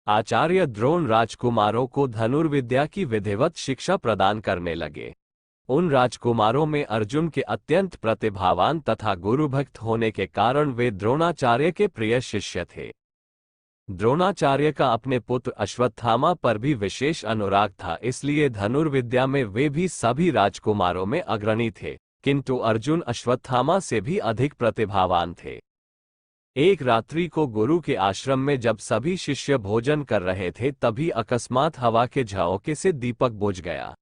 आचार्य द्रोण राजकुमारों को धनुर्विद्या की विधिवत शिक्षा प्रदान करने लगे। उन राजकुमारों में अर्जुन के अत्यंत प्रतिभावान तथा गुरुभक्त होने के कारण वे द्रोणाचार्य के प्रिय शिष्य थे। द्रोणाचार्य का अपने पुत्र अश्वत्थामा पर भी विशेष अनुराग था, इसलिए धनुर्विद्या में वे भी सभी राजकुमारों में अग्रणी थे, किंतु अर्जुन अश्वत्थामा से भी अधिक प्रतिभावान थे। एक रात्रि को गुरु के आश्रम में जब सभी शिष्य भोजन कर रहे थे, तभी अकस्मात हवा के झोंके से दीपक बुझ गया।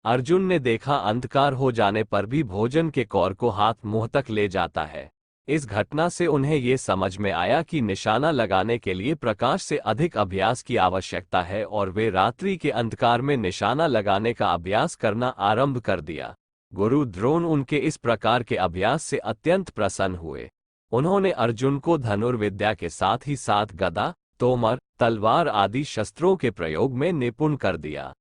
अर्जुन ने देखा अंधकार हो जाने पर भी भोजन के कौर को हाथ मुंह तक ले जाता है। इस घटना से उन्हें ये समझ में आया कि निशाना लगाने के लिए प्रकाश से अधिक अभ्यास की आवश्यकता है और वे रात्रि के अंधकार में निशाना लगाने का अभ्यास करना आरंभ कर दिया। गुरु द्रोण उनके इस प्रकार के अभ्यास से अत्यंत प्रसन्न हुए। उन्होंने अर्जुन को धनुर्विद्या के साथ ही साथ गदा, तोमर, तलवार आदि शस्त्रों के प्रयोग में निपुण कर दिया।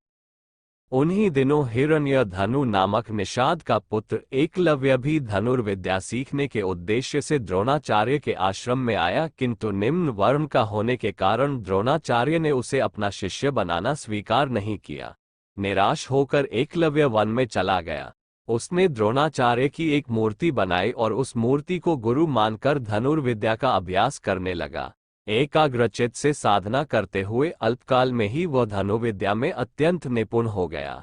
उन्हीं दिनों हिरण्यधनु नामक निषाद का पुत्र एकलव्य भी धनुर्विद्या सीखने के उद्देश्य से द्रोणाचार्य के आश्रम में आया, किंतु निम्न वर्ण का होने के कारण द्रोणाचार्य ने उसे अपना शिष्य बनाना स्वीकार नहीं किया। निराश होकर एकलव्य वन में चला गया। उसने द्रोणाचार्य की एक मूर्ति बनाई और उस मूर्ति को गुरु मानकर धनुर्विद्या का अभ्यास करने लगा। एकाग्रचित्त से साधना करते हुए अल्पकाल में ही वह धनुर्विद्या में अत्यंत निपुण हो गया।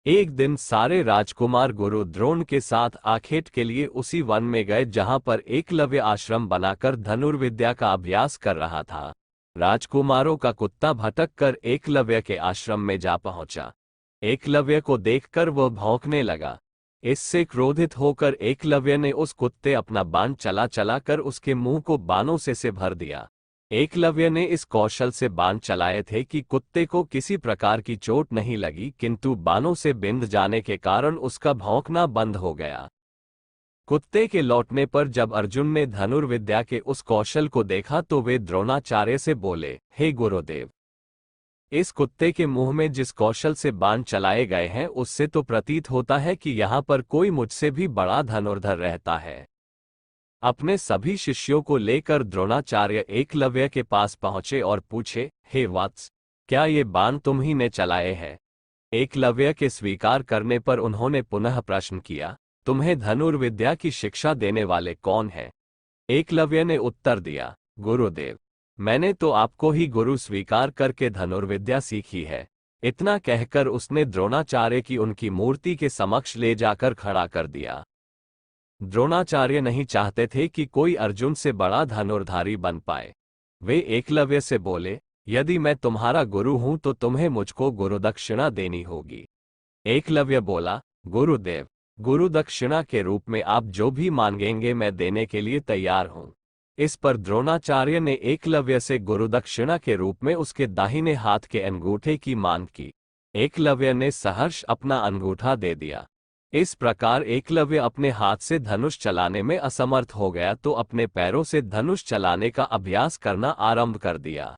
एक दिन सारे राजकुमार गुरु द्रोण के साथ आखेट के लिए उसी वन में गए जहां पर एकलव्य आश्रम बनाकर धनुर्विद्या का अभ्यास कर रहा था। राजकुमारों का कुत्ता भटक कर एकलव्य के आश्रम में जा पहुंचा। एकलव्य को देखकर वह भौंकने लगा। इससे क्रोधित होकर एकलव्य ने उस कुत्ते अपना बाण चला चला कर उसके मुंह को बाणों से भर दिया। एकलव्य ने इस कौशल से बाण चलाए थे कि कुत्ते को किसी प्रकार की चोट नहीं लगी, किंतु बाणों से बिंध जाने के कारण उसका भौंकना बंद हो गया। कुत्ते के लौटने पर जब अर्जुन ने धनुर्विद्या के उस कौशल को देखा तो वे द्रोणाचार्य से बोले, हे गुरुदेव, इस कुत्ते के मुंह में जिस कौशल से बाण चलाए गए हैं उससे तो प्रतीत होता है कि यहाँ पर कोई मुझसे भी बड़ा धनुर्धर रहता है। अपने सभी शिष्यों को लेकर द्रोणाचार्य एकलव्य के पास पहुंचे और पूछे, हे वत्स, क्या ये बाण तुम ही ने चलाए हैं? एकलव्य के स्वीकार करने पर उन्होंने पुनः प्रश्न किया, तुम्हें धनुर्विद्या की शिक्षा देने वाले कौन हैं? एकलव्य ने उत्तर दिया, गुरुदेव, मैंने तो आपको ही गुरु स्वीकार करके धनुर्विद्या सीखी है। इतना कहकर उसने द्रोणाचार्य की उनकी मूर्ति के समक्ष ले जाकर खड़ा कर दिया। द्रोणाचार्य नहीं चाहते थे कि कोई अर्जुन से बड़ा धनुर्धारी बन पाए। वे एकलव्य से बोले, यदि मैं तुम्हारा गुरु हूं तो तुम्हें मुझको गुरुदक्षिणा देनी होगी। एकलव्य बोला, गुरुदेव, गुरुदक्षिणा के रूप में आप जो भी मांगेंगे मैं देने के लिए तैयार हूं। इस पर द्रोणाचार्य ने एकलव्य से गुरुदक्षिणा के रूप में उसके दाहिने हाथ के अंगूठे की मांग की। एकलव्य ने सहर्ष अपना अंगूठा दे दिया। इस प्रकार एकलव्य अपने हाथ से धनुष चलाने में असमर्थ हो गया तो अपने पैरों से धनुष चलाने का अभ्यास करना आरंभ कर दिया।